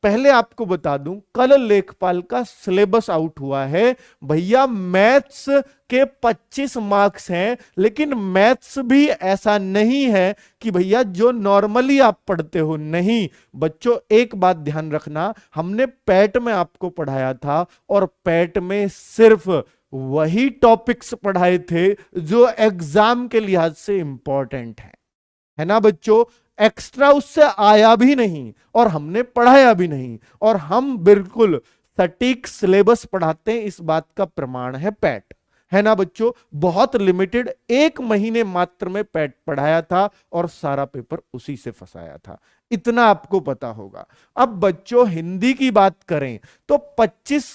पहले आपको बता दूं, कल लेखपाल का सिलेबस आउट हुआ है भैया। मैथ्स के 25 मार्क्स हैं, लेकिन मैथ्स भी ऐसा नहीं है कि भैया जो नॉर्मली आप पढ़ते हो, नहीं बच्चों, एक बात ध्यान रखना, हमने पैट में आपको पढ़ाया था और पैट में सिर्फ वही टॉपिक्स पढ़ाए थे जो एग्जाम के लिहाज से इंपॉर्टेंट है ना बच्चों। एक्स्ट्रा उससे आया भी नहीं और हमने पढ़ाया भी नहीं, और हम बिल्कुल सटीक सिलेबस पढ़ाते हैं, इस बात का प्रमाण है पैट, है ना बच्चों। बहुत लिमिटेड 1 महीने मात्र में पैट पढ़ाया था और सारा पेपर उसी से फंसाया था, इतना आपको पता होगा। अब बच्चों हिंदी की बात करें तो 25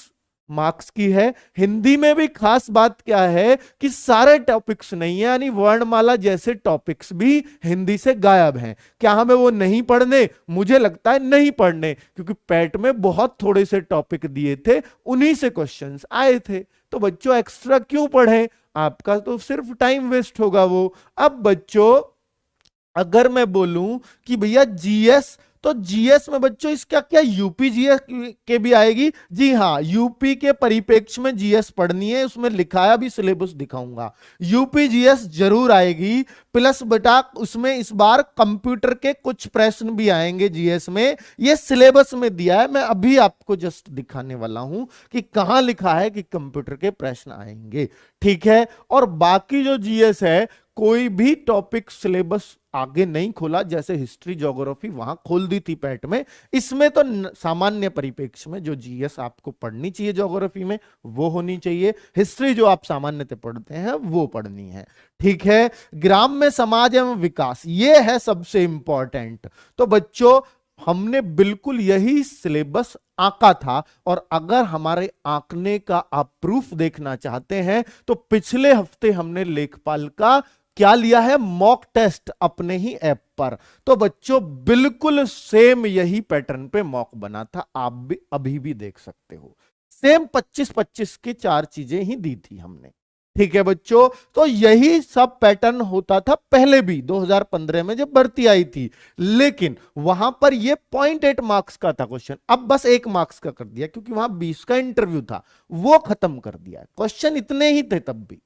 मार्क्स की है। हिंदी में भी खास बात क्या है कि सारे टॉपिक्स नहीं है, यानी वर्णमाला जैसे टॉपिक्स भी हिंदी से गायब हैं। क्या हमें वो नहीं पढ़ने? मुझे लगता है नहीं पढ़ने, क्योंकि पैट में बहुत थोड़े से टॉपिक दिए थे, उन्हीं से क्वेश्चंस आए थे। तो बच्चों एक्स्ट्रा क्यों पढ़ें? आपका तो सिर्फ टाइम वेस्ट होगा वो। अब बच्चों अगर मैं बोलूं कि भैया जीएस, तो जीएस में बच्चों इसका क्या यूपी जीएस के भी आएगी? जी हाँ, यूपी के परिप्रेक्ष्य में जीएस पढ़नी है, उसमें लिखाया भी, सिलेबस दिखाऊंगा। यूपी जीएस जरूर आएगी, प्लस बेटा उसमें इस बार कंप्यूटर के कुछ प्रश्न भी आएंगे जीएस में, ये सिलेबस में दिया है, मैं अभी आपको जस्ट दिखाने वाला हूं कि कहां लिखा है कि कंप्यूटर के प्रश्न आएंगे, ठीक है। और बाकी जो जीएस है, कोई भी टॉपिक सिलेबस आगे नहीं खोला, जैसे हिस्ट्री ज्योग्राफी वहां खोल दी थी पैट में, इसमें तो सामान्य परिप्रेक्ष्य में जो जीएस आपको पढ़नी चाहिए ज्योग्राफी में वो होनी चाहिए, हिस्ट्री जो आप सामान्यतः पढ़ते हैं वो पढ़नी है, ठीक है। ग्राम में समाज एवं विकास, ये है सबसे इंपॉर्टेंट। तो बच्चों हमने बिल्कुल यही सिलेबस आंका था, और अगर हमारे आंकने का आप प्रूफ देखना चाहते हैं तो पिछले हफ्ते हमने लेखपाल का क्या लिया है, मॉक टेस्ट अपने ही ऐप पर। तो बच्चों बिल्कुल सेम यही पैटर्न पे मॉक बना था, आप भी अभी भी देख सकते हो, सेम 25-25 की 4 चीजें ही दी थी हमने, ठीक है बच्चों। तो यही सब पैटर्न होता था पहले भी 2015 में जब भर्ती आई थी, लेकिन वहां पर ये 0.8 मार्क्स का था क्वेश्चन, अब बस 1 मार्क्स का कर दिया, क्योंकि वहां 20 का इंटरव्यू था, वो खत्म कर दिया। क्वेश्चन इतने ही थे तब भी,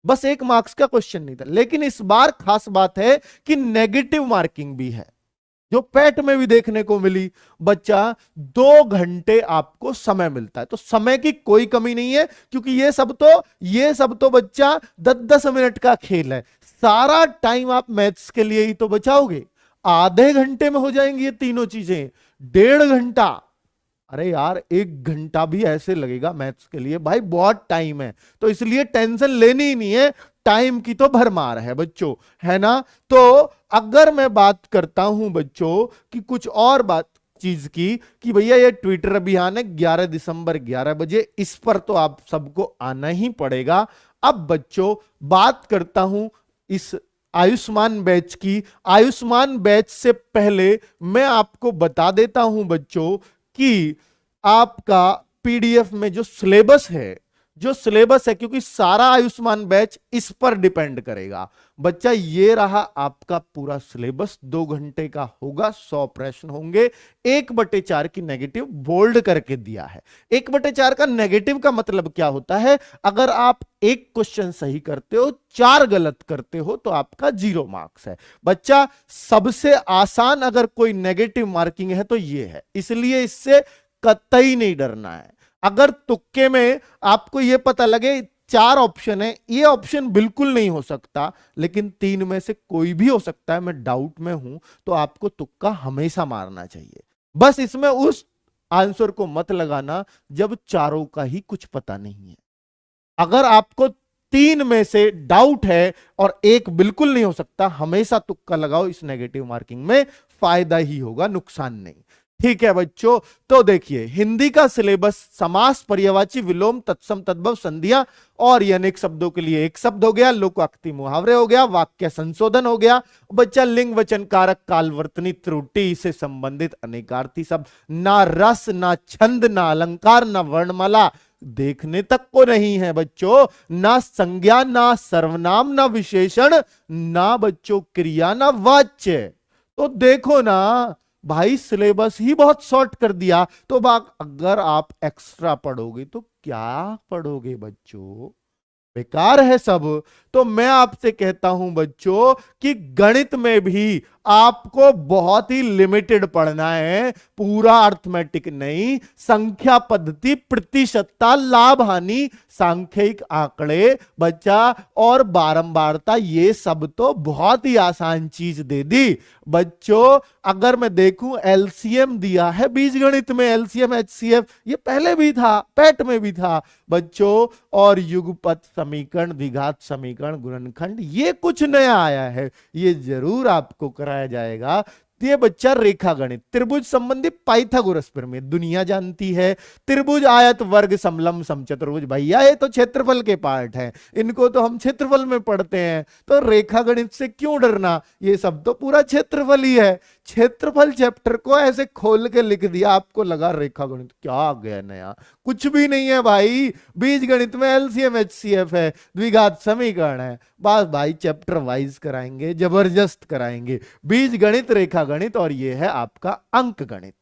बस 1 मार्क्स का क्वेश्चन नहीं था। लेकिन इस बार खास बात है कि नेगेटिव मार्किंग भी है, जो पैट में भी देखने को मिली। बच्चा 2 घंटे आपको समय मिलता है, तो समय की कोई कमी नहीं है, क्योंकि ये सब तो बच्चा 10-10 मिनट का खेल है। सारा टाइम आप मैथ्स के लिए ही तो बचाओगे, आधे घंटे में हो जाएंगी ये तीनों चीजें, 1.5 घंटा, अरे यार 1 घंटा भी ऐसे लगेगा मैथ्स के लिए, भाई बहुत टाइम है। तो इसलिए टेंशन लेनी ही नहीं है, टाइम की तो भरमार है बच्चों, है ना। तो अगर मैं बात करता हूं बच्चों कि कुछ और बात चीज की, कि भैया ये ट्विटर अभियान है 11 दिसंबर 11 बजे, इस पर तो आप सबको आना ही पड़ेगा। अब बच्चों बात करता हूं इस आयुष्मान बैच की। आयुष्मान बैच से पहले मैं आपको बता देता हूं बच्चों कि आपका पीडीएफ में जो सिलेबस है, क्योंकि सारा आयुष्मान बैच इस पर डिपेंड करेगा बच्चा। ये रहा आपका पूरा सिलेबस, 2 घंटे का होगा, 100 प्रश्न होंगे, 1/4 की नेगेटिव बोल्ड करके दिया है। 1/4 का नेगेटिव का मतलब क्या होता है? अगर आप 1 क्वेश्चन सही करते हो, 4 गलत करते हो, तो आपका 0 मार्क्स है बच्चा। सबसे आसान अगर कोई नेगेटिव मार्किंग है तो ये है, इसलिए इससे कतई नहीं डरना है। अगर तुक्के में आपको यह पता लगे 4 ऑप्शन है, ये ऑप्शन बिल्कुल नहीं हो सकता, लेकिन 3 में से कोई भी हो सकता है, मैं डाउट में हूं, तो आपको तुक्का हमेशा मारना चाहिए। बस इसमें उस आंसर को मत लगाना जब चारों का ही कुछ पता नहीं है। अगर आपको 3 में से डाउट है और 1 बिल्कुल नहीं हो सकता, हमेशा तुक्का लगाओ, इस नेगेटिव मार्किंग में फायदा ही होगा, नुकसान नहीं, ठीक है बच्चों। तो देखिए हिंदी का सिलेबस समास, पर्यायवाची, विलोम, तत्सम, तद्भव, संधियां और अनेक शब्दों के लिए 1 शब्द हो गया, लोकाक्ति मुहावरे हो गया, वाक्य संशोधन हो गया बच्चा, लिंग वचन कारक कालवर्तनी त्रुटि से संबंधित अनेकार्थी शब्द, ना रस, ना छंद, ना अलंकार, ना वर्णमाला देखने तक को नहीं है बच्चों, ना संज्ञा, ना सर्वनाम, ना विशेषण, ना बच्चों क्रिया, ना वाच्य। तो देखो ना भाई सिलेबस ही बहुत शॉर्ट कर दिया। तो अगर आप एक्स्ट्रा पढ़ोगे तो क्या पढ़ोगे बच्चों, बेकार है सब। तो मैं आपसे कहता हूं बच्चों कि गणित में भी आपको बहुत ही लिमिटेड पढ़ना है, पूरा अर्थमेटिक नहीं, संख्या पद्धति, प्रतिशतता, लाभ हानि, सांख्यिक आंकड़े बच्चा और बारंबारता, ये सब तो बहुत ही आसान चीज दे दी बच्चों। अगर मैं देखूं एलसीएम दिया है बीजगणित में, एलसीएम एचसीएफ ये पहले भी था, पैट में भी था बच्चों, और युगपत समीकरण, द्विघात समीकरण, गुणनखंड, ये कुछ नया आया है, ये जरूर आपको कराया जाएगा। ये बच्चा रेखा गणित, त्रिभुज संबंधी पाइथागोरस प्रमेय दुनिया जानती है, त्रिभुज आयत वर्ग समलंब समचतुर्भुज, भैया ये तो क्षेत्रफल के पार्ट हैं, इनको तो हम क्षेत्रफल में पढ़ते हैं, तो रेखा गणित से क्यों डरना, ये सब तो पूरा क्षेत्रफल ही है। क्षेत्रफल चैप्टर को ऐसे खोल के लिख दिया, आपको लगा रेखा गणित क्या आ गया नया, कुछ भी नहीं है भाई। बीज गणित में एलसीएम एचसीएफ है, द्विघात समीकरण है, बस भाई चैप्टर वाइज कराएंगे, जबरदस्त कराएंगे, बीज गणित, रेखा गणित, और ये है आपका अंक गणित।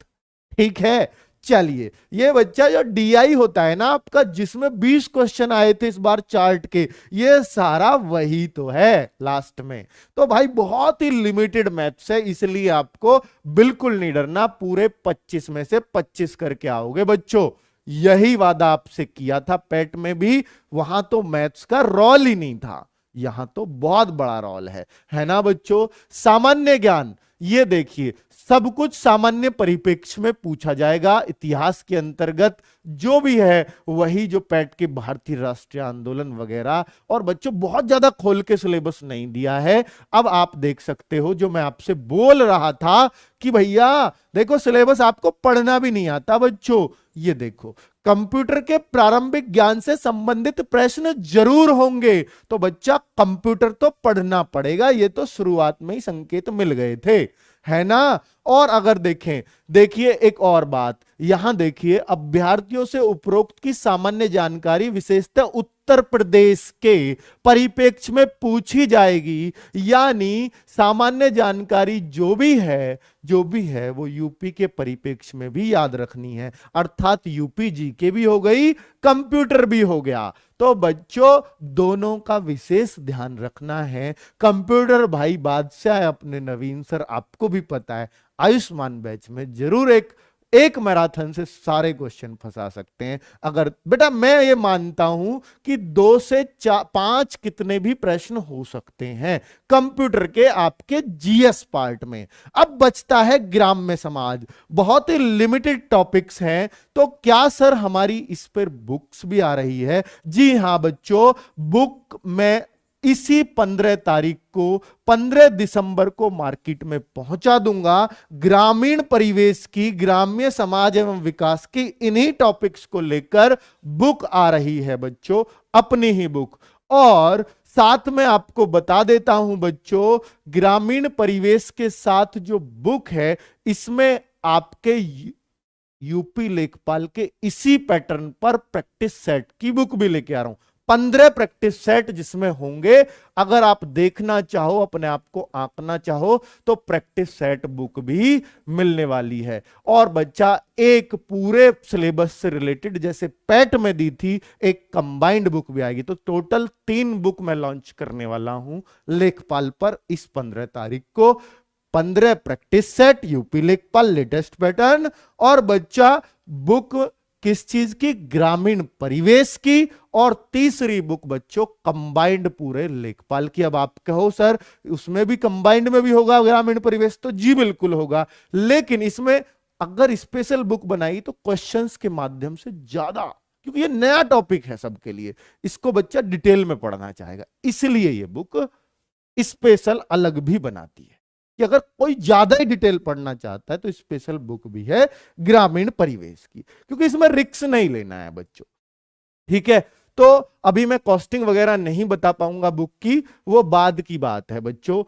ठीक है, चलिए ये बच्चा जो डीआई होता है ना आपका, जिसमें 20 क्वेश्चन आए थे इस बार चार्ट के, ये सारा वही तो है लास्ट में। तो भाई बहुत ही लिमिटेड मैथ्स है, इसलिए आपको बिल्कुल नहीं डरना, पूरे 25 में से 25 करके आओगे बच्चों। यही वादा आपसे किया था पैट में भी, वहां तो मैथ्स का रोल ही नहीं था, यहां तो बहुत बड़ा रोल है ना बच्चों। सामान्य ज्ञान, ये देखिए सब कुछ सामान्य परिप्रेक्ष्य में पूछा जाएगा, इतिहास के अंतर्गत जो भी है वही जो पैट के भारतीय राष्ट्रीय आंदोलन वगैरह, और बच्चों बहुत ज्यादा खोल के सिलेबस नहीं दिया है। अब आप देख सकते हो जो मैं आपसे बोल रहा था कि भैया देखो सिलेबस आपको पढ़ना भी नहीं आता बच्चों, ये देखो कंप्यूटर के प्रारंभिक ज्ञान से संबंधित प्रश्न जरूर होंगे, तो बच्चा कंप्यूटर तो पढ़ना पड़ेगा, ये तो शुरुआत में ही संकेत मिल गए थे, है ना। और अगर देखें, देखिए एक और बात यहां देखिए, अभ्यर्थियों से उपरोक्त की सामान्य जानकारी विशेषतः उत्तर प्रदेश के परिप्रेक्ष्य में पूछी जाएगी, यानी सामान्य जानकारी जो भी है वो यूपी के परिप्रेक्ष्य में भी याद रखनी है, अर्थात यूपी जीके भी हो गई, कंप्यूटर भी हो गया। तो बच्चों दोनों का विशेष ध्यान रखना है। कंप्यूटर भाई बादशाह है अपने नवीन सर, आपको भी पता है, आयुष्मान बैच में जरूर एक मैराथन से सारे क्वेश्चन फंसा सकते हैं। अगर बेटा मैं ये मानता हूं कि 2 से 5 कितने भी प्रश्न हो सकते हैं कंप्यूटर के आपके जीएस पार्ट में। अब बचता है ग्राम्य समाज, बहुत ही लिमिटेड टॉपिक्स हैं, तो क्या सर हमारी इस पर बुक्स भी आ रही है? जी हां बच्चों, बुक में इसी 15 तारीख को 15 दिसंबर को मार्केट में पहुंचा दूंगा। ग्रामीण परिवेश की, ग्राम्य समाज एवं विकास की इन्हीं टॉपिक्स को लेकर बुक आ रही है बच्चों, अपनी ही बुक। और साथ में आपको बता देता हूं बच्चों, ग्रामीण परिवेश के साथ जो बुक है इसमें आपके यूपी लेखपाल के इसी पैटर्न पर प्रैक्टिस सेट की बुक भी लेके आ रहा हूं, 15 प्रैक्टिस सेट जिसमें होंगे। अगर आप देखना चाहो, अपने आप को आंकना चाहो, तो प्रैक्टिस सेट बुक भी मिलने वाली है। और बच्चा एक पूरे सिलेबस से रिलेटेड जैसे पैट में दी थी, एक कंबाइंड बुक भी आएगी। तो टोटल 3 बुक मैं लॉन्च करने वाला हूं लेखपाल पर इस 15 तारीख को। 15 प्रैक्टिस सेट, यूपी लेखपाल लेटेस्ट पैटर्न, और बच्चा बुक किस चीज की? ग्रामीण परिवेश की। और तीसरी बुक बच्चों कंबाइंड पूरे लेखपाल की। अब आप कहो सर उसमें भी कंबाइंड में भी होगा ग्रामीण परिवेश, तो जी बिल्कुल होगा, लेकिन इसमें अगर स्पेशल बुक बनाई तो क्वेश्चंस के माध्यम से ज्यादा, क्योंकि ये नया टॉपिक है सबके लिए, इसको बच्चा डिटेल में पढ़ना चाहेगा, इसलिए ये बुक स्पेशल अलग भी बनाती है कि अगर कोई ज्यादा ही डिटेल पढ़ना चाहता है तो स्पेशल बुक भी है ग्रामीण परिवेश की, क्योंकि इसमें रिस्क नहीं लेना है बच्चों। ठीक है, तो अभी मैं कॉस्टिंग वगैरह नहीं बता पाऊंगा बुक की, वो बाद की बात है बच्चों।